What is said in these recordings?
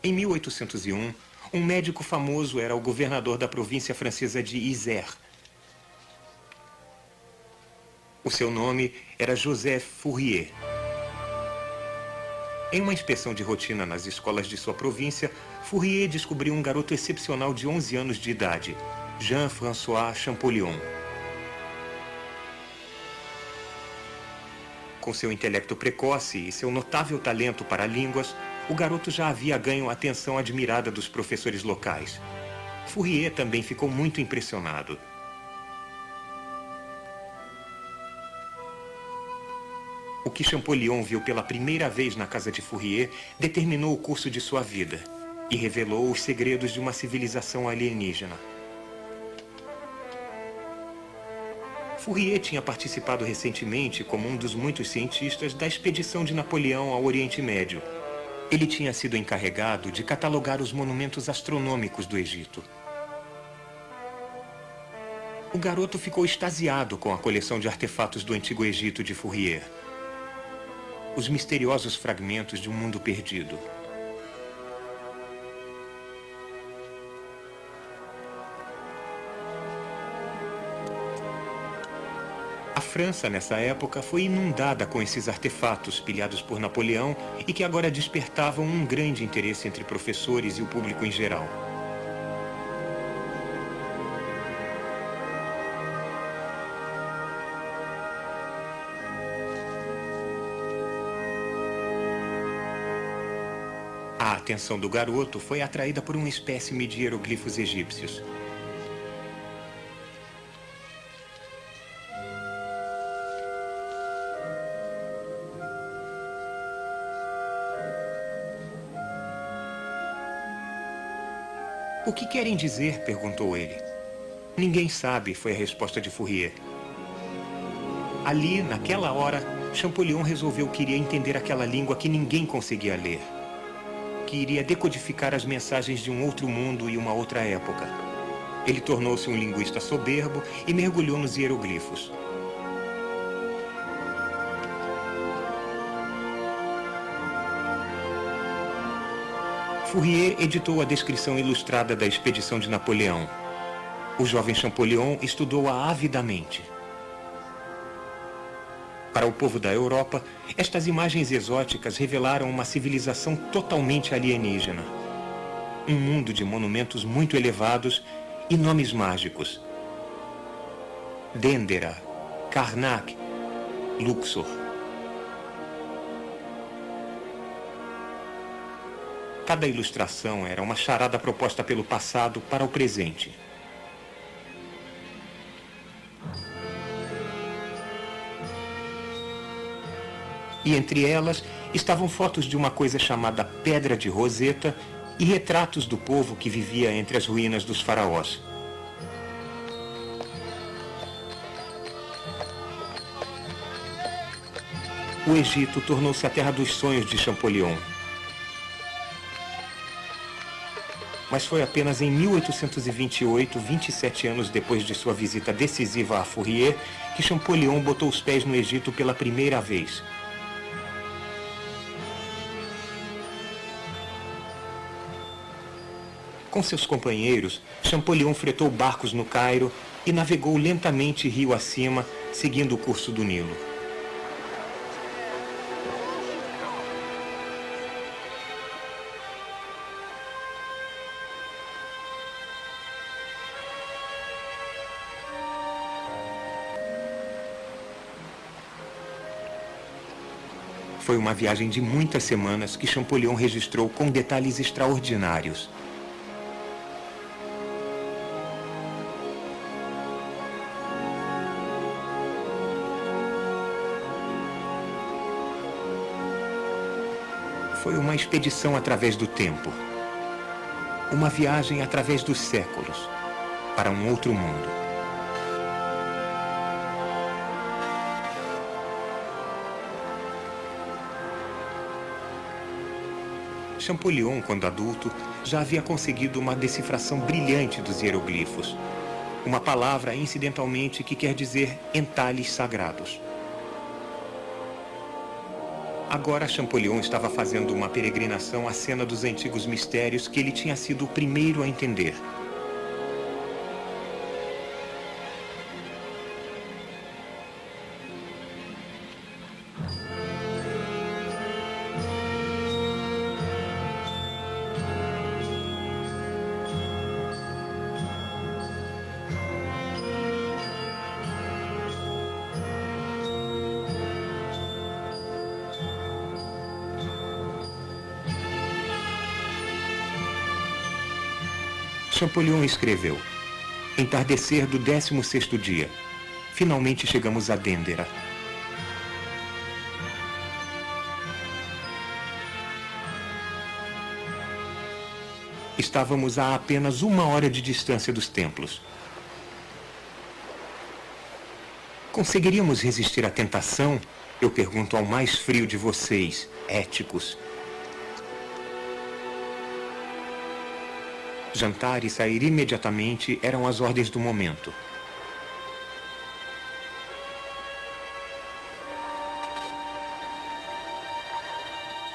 Em 1801, um médico famoso era o governador da província francesa de Isère. O seu nome era Joseph Fourier. Em uma inspeção de rotina nas escolas de sua província, Fourier descobriu um garoto excepcional de 11 anos de idade, Jean-François Champollion. Com seu intelecto precoce e seu notável talento para línguas, o garoto já havia ganho a atenção admirada dos professores locais. Fourier também ficou muito impressionado. O que Champollion viu pela primeira vez na casa de Fourier determinou o curso de sua vida e revelou os segredos de uma civilização alienígena. Fourier tinha participado recentemente, como um dos muitos cientistas, da expedição de Napoleão ao Oriente Médio. Ele tinha sido encarregado de catalogar os monumentos astronômicos do Egito. O garoto ficou extasiado com a coleção de artefatos do Antigo Egito de Fourier. Os misteriosos fragmentos de um mundo perdido. A França, nessa época, foi inundada com esses artefatos pilhados por Napoleão e que agora despertavam um grande interesse entre professores e o público em geral. A atenção do garoto foi atraída por uma espécime de hieroglifos egípcios. O que querem dizer? Perguntou ele. Ninguém sabe, foi a resposta de Fourier. Ali, naquela hora, Champollion resolveu que iria entender aquela língua que ninguém conseguia ler. Que iria decodificar as mensagens de um outro mundo e uma outra época. Ele tornou-se um linguista soberbo e mergulhou nos hieroglifos. Fourier editou a descrição ilustrada da expedição de Napoleão. O jovem Champollion estudou-a avidamente. Para o povo da Europa, estas imagens exóticas revelaram uma civilização totalmente alienígena. Um mundo de monumentos muito elevados e nomes mágicos. Dendera, Karnak, Luxor. Cada ilustração era uma charada proposta pelo passado para o presente. E entre elas estavam fotos de uma coisa chamada Pedra de Roseta e retratos do povo que vivia entre as ruínas dos faraós. O Egito tornou-se a terra dos sonhos de Champollion. Mas foi apenas em 1828, 27 anos depois de sua visita decisiva a Fourier, que Champollion botou os pés no Egito pela primeira vez. Com seus companheiros, Champollion fretou barcos no Cairo e navegou lentamente rio acima, seguindo o curso do Nilo. Foi uma viagem de muitas semanas que Champollion registrou com detalhes extraordinários. Foi uma expedição através do tempo. Uma viagem através dos séculos, para um outro mundo. Champollion, quando adulto, já havia conseguido uma decifração brilhante dos hieroglifos. Uma palavra, incidentalmente, que quer dizer entalhes sagrados. Agora Champollion estava fazendo uma peregrinação à cena dos antigos mistérios que ele tinha sido o primeiro a entender. Champollion escreveu: entardecer do 16º dia. Finalmente chegamos a Dendera. Estávamos a apenas 1 hora de distância dos templos. Conseguiríamos resistir à tentação? Eu pergunto ao mais frio de vocês, éticos. Jantar e sair imediatamente eram as ordens do momento.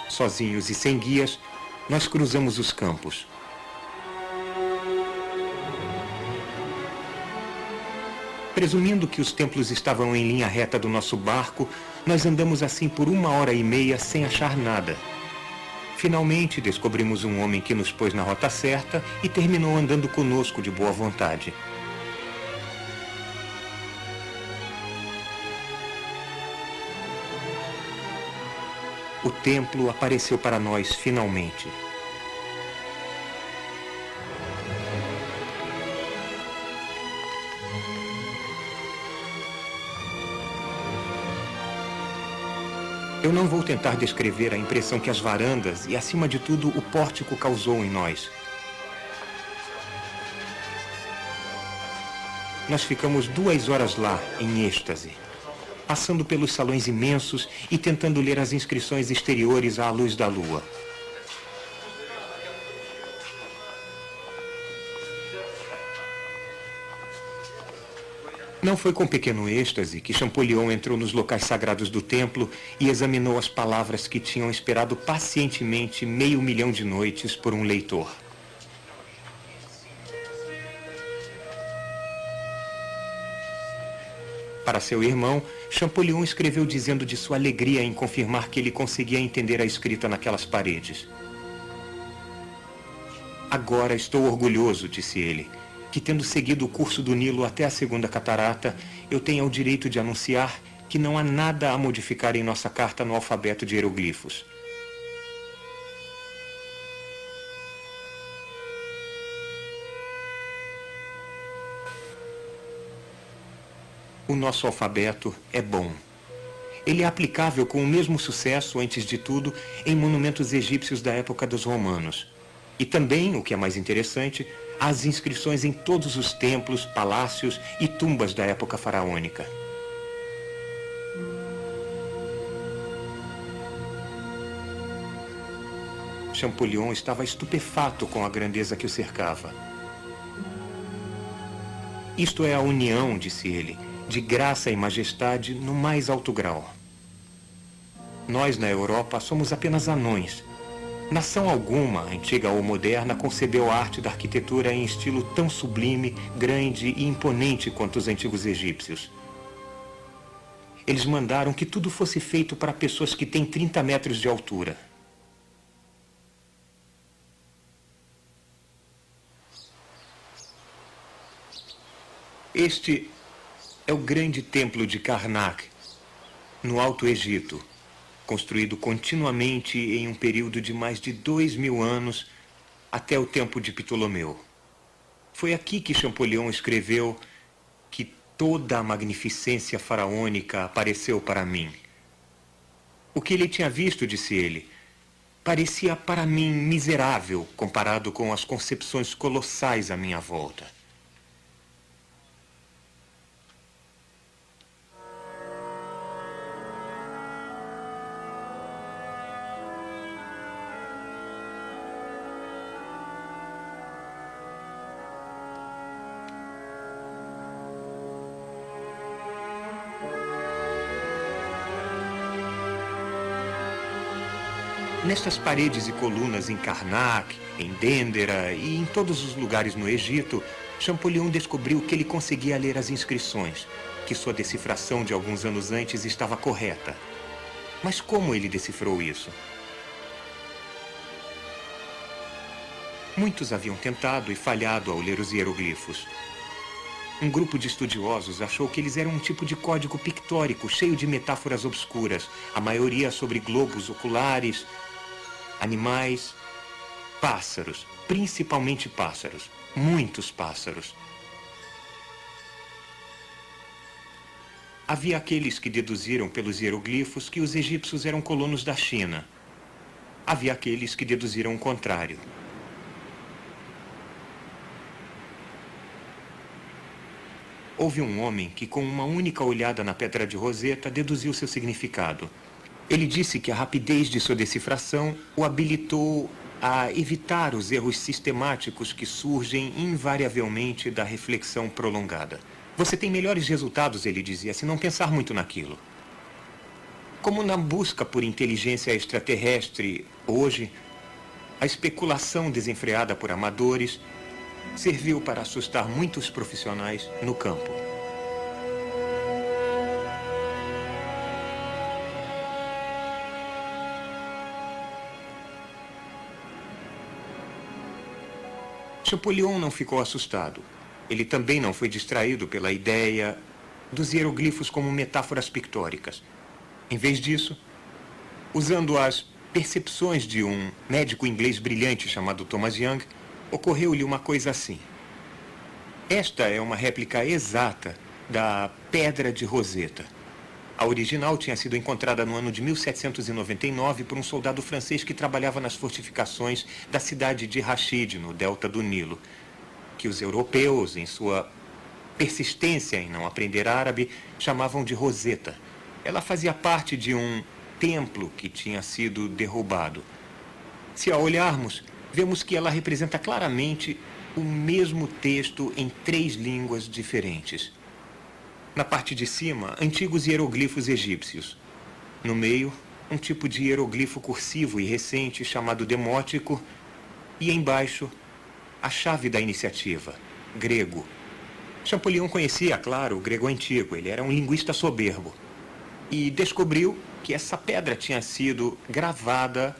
Sozinhos e sem guias, nós cruzamos os campos. Presumindo que os templos estavam em linha reta do nosso barco, nós andamos assim por 1 hora e meia sem achar nada. Finalmente descobrimos um homem que nos pôs na rota certa e terminou andando conosco de boa vontade. O templo apareceu para nós finalmente. Eu não vou tentar descrever a impressão que as varandas e, acima de tudo, o pórtico causou em nós. Nós ficamos 2 horas lá, em êxtase, passando pelos salões imensos e tentando ler as inscrições exteriores à luz da lua. Não foi com pequeno êxtase que Champollion entrou nos locais sagrados do templo e examinou as palavras que tinham esperado pacientemente 500 mil de noites por um leitor. Para seu irmão, Champollion escreveu dizendo de sua alegria em confirmar que ele conseguia entender a escrita naquelas paredes. Agora estou orgulhoso, disse ele, que tendo seguido o curso do Nilo até a segunda catarata, eu tenha o direito de anunciar que não há nada a modificar em nossa carta no alfabeto de hieroglifos. O nosso alfabeto é bom. Ele é aplicável com o mesmo sucesso, antes de tudo, em monumentos egípcios da época dos romanos. E também, o que é mais interessante, as inscrições em todos os templos, palácios e tumbas da época faraônica. Champollion estava estupefato com a grandeza que o cercava. Isto é a união, disse ele, de graça e majestade no mais alto grau. Nós, na Europa, somos apenas anões. Nação alguma, antiga ou moderna, concebeu a arte da arquitetura em estilo tão sublime, grande e imponente quanto os antigos egípcios. Eles mandaram que tudo fosse feito para pessoas que têm 30 metros de altura. Este é o grande templo de Karnak, no Alto Egito, construído continuamente em um período de mais de 2000 anos até o tempo de Ptolomeu. Foi aqui que Champollion escreveu que toda a magnificência faraônica apareceu para mim. O que ele tinha visto, disse ele, parecia para mim miserável comparado com as concepções colossais à minha volta. Nestas paredes e colunas em Karnak, em Dendera e em todos os lugares no Egito, Champollion descobriu que ele conseguia ler as inscrições, que sua decifração de alguns anos antes estava correta. Mas como ele decifrou isso? Muitos haviam tentado e falhado ao ler os hieroglifos. Um grupo de estudiosos achou que eles eram um tipo de código pictórico cheio de metáforas obscuras, a maioria sobre globos oculares, animais, pássaros, principalmente pássaros, muitos pássaros. Havia aqueles que deduziram pelos hieroglifos que os egípcios eram colonos da China. Havia aqueles que deduziram o contrário. Houve um homem que, com uma única olhada na Pedra de Roseta, deduziu seu significado. Ele disse que a rapidez de sua decifração o habilitou a evitar os erros sistemáticos que surgem invariavelmente da reflexão prolongada. Você tem melhores resultados, ele dizia, se não pensar muito naquilo. Como na busca por inteligência extraterrestre, hoje, a especulação desenfreada por amadores serviu para assustar muitos profissionais no campo. Champollion não ficou assustado. Ele também não foi distraído pela ideia dos hieroglifos como metáforas pictóricas. Em vez disso, usando as percepções de um médico inglês brilhante chamado Thomas Young, ocorreu-lhe uma coisa assim. Esta é uma réplica exata da Pedra de Roseta. A original tinha sido encontrada no ano de 1799 por um soldado francês que trabalhava nas fortificações da cidade de Rashid, no delta do Nilo, que os europeus, em sua persistência em não aprender árabe, chamavam de Roseta. Ela fazia parte de um templo que tinha sido derrubado. Se a olharmos, vemos que ela representa claramente o mesmo texto em 3 línguas diferentes. Na parte de cima, antigos hieroglifos egípcios. No meio, um tipo de hieroglifo cursivo e recente chamado demótico. E embaixo, a chave da iniciativa, grego. Champollion conhecia, claro, o grego antigo. Ele era um linguista soberbo. E descobriu que essa pedra tinha sido gravada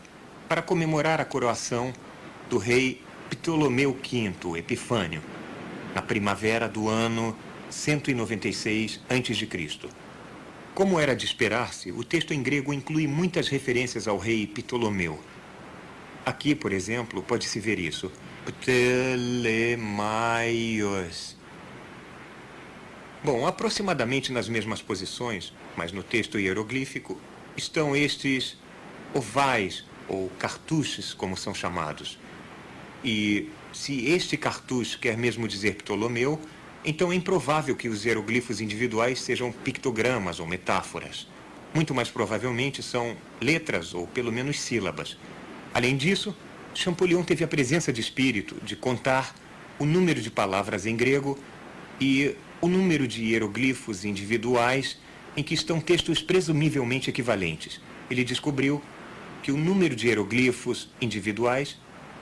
para comemorar a coroação do rei Ptolomeu V Epifânio, na primavera do ano 196 a.C. Como era de esperar-se, o texto em grego inclui muitas referências ao rei Ptolomeu. Aqui, por exemplo, pode-se ver isso. Ptelemaios. Bom, aproximadamente nas mesmas posições, mas no texto hieroglífico, estão estes ovais, ou cartuchos, como são chamados. E se este cartucho quer mesmo dizer Ptolomeu, então é improvável que os hieroglifos individuais sejam pictogramas ou metáforas. Muito mais provavelmente são letras ou pelo menos sílabas. Além disso, Champollion teve a presença de espírito de contar o número de palavras em grego e o número de hieroglifos individuais em que estão textos presumivelmente equivalentes. Ele descobriu que o número de hieroglifos individuais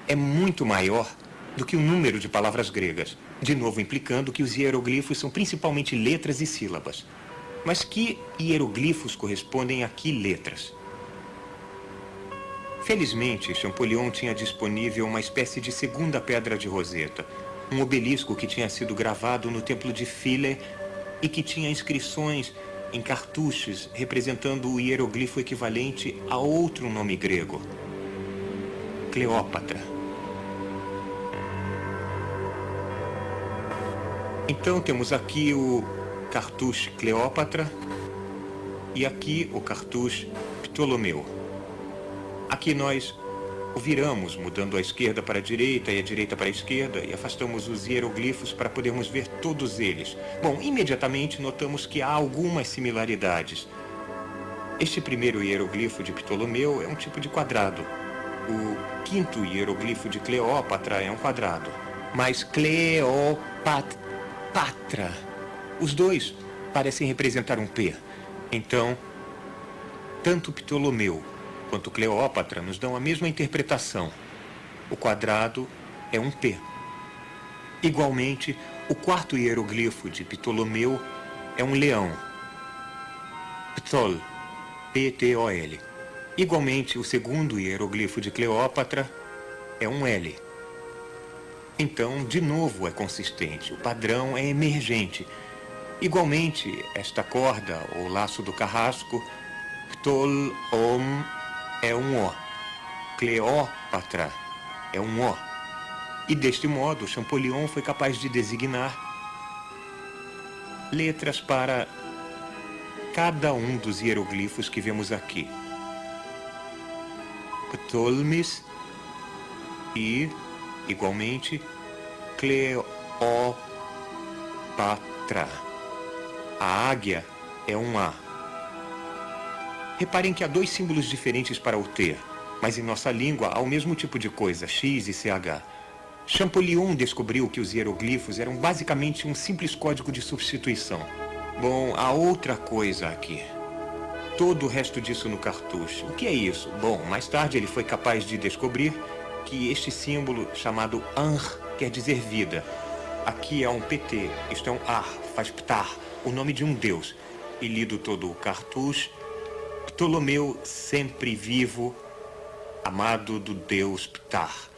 é muito maior do que o número de palavras gregas, de novo implicando que os hieroglifos são principalmente letras e sílabas. Mas que hieroglifos correspondem a que letras? Felizmente, Champollion tinha disponível uma espécie de segunda Pedra de Roseta, um obelisco que tinha sido gravado no templo de Philae e que tinha inscrições em cartuchos representando o hieroglifo equivalente a outro nome grego, Cleópatra. Então temos aqui o cartucho Cleópatra e aqui o cartucho Ptolomeu. Aqui nós o viramos, mudando a esquerda para a direita e a direita para a esquerda, e afastamos os hieroglifos para podermos ver todos eles. Bom, imediatamente notamos que há algumas similaridades. Este primeiro hieroglifo de Ptolomeu é um tipo de quadrado. O 5º hieroglifo de Cleópatra é um quadrado. Mas Cleopatra, os dois parecem representar um P. Então, tanto Ptolomeu quanto Cleópatra nos dão a mesma interpretação. O quadrado é um P. Igualmente, o quarto hieroglifo de Ptolomeu é um leão. Ptol, P-T-O-L. Igualmente, o segundo hieroglifo de Cleópatra é um L. Então, de novo, é consistente. O padrão é emergente. Igualmente, esta corda, ou laço do carrasco, Ptol-Om é um O. Cleópatra é um O. E deste modo, Champollion foi capaz de designar letras para cada um dos hieroglifos que vemos aqui. Ptolmis e, igualmente, Cleópatra. A águia é um A. Reparem que há dois símbolos diferentes para o T, mas em nossa língua há o mesmo tipo de coisa, X e CH. Champollion descobriu que os hieroglifos eram basicamente um simples código de substituição. Bom, há outra coisa aqui. Todo o resto disso no cartucho. O que é isso? Bom, mais tarde ele foi capaz de descobrir que este símbolo, chamado Anr, quer dizer vida. Aqui é um PT, isto é um Ar, faz Ptar, o nome de um deus. E lido todo o cartucho, Ptolomeu sempre vivo, amado do deus Ptar.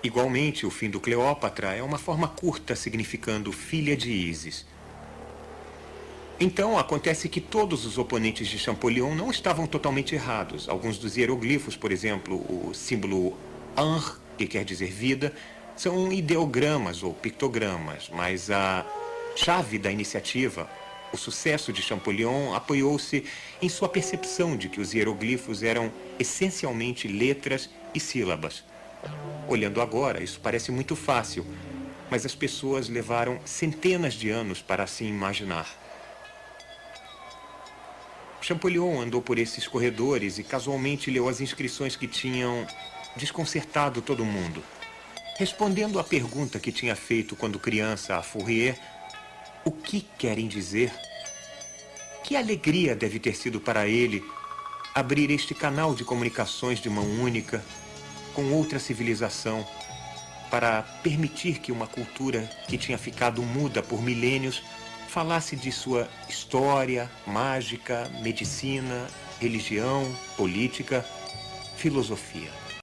Igualmente, o fim do Cleópatra é uma forma curta significando filha de Ísis. Então, acontece que todos os oponentes de Champollion não estavam totalmente errados. Alguns dos hieroglifos, por exemplo, o símbolo Anr, que quer dizer vida, são ideogramas ou pictogramas, mas a chave da iniciativa, o sucesso de Champollion, apoiou-se em sua percepção de que os hieroglifos eram essencialmente letras e sílabas. Olhando agora, isso parece muito fácil, mas as pessoas levaram centenas de anos para assim imaginar. Champollion andou por esses corredores e casualmente leu as inscrições que tinham desconcertado todo mundo. Respondendo à pergunta que tinha feito quando criança a Fourier, o que querem dizer? Que alegria deve ter sido para ele abrir este canal de comunicações de mão única com outra civilização para permitir que uma cultura que tinha ficado muda por milênios falasse de sua história, mágica, medicina, religião, política, filosofia.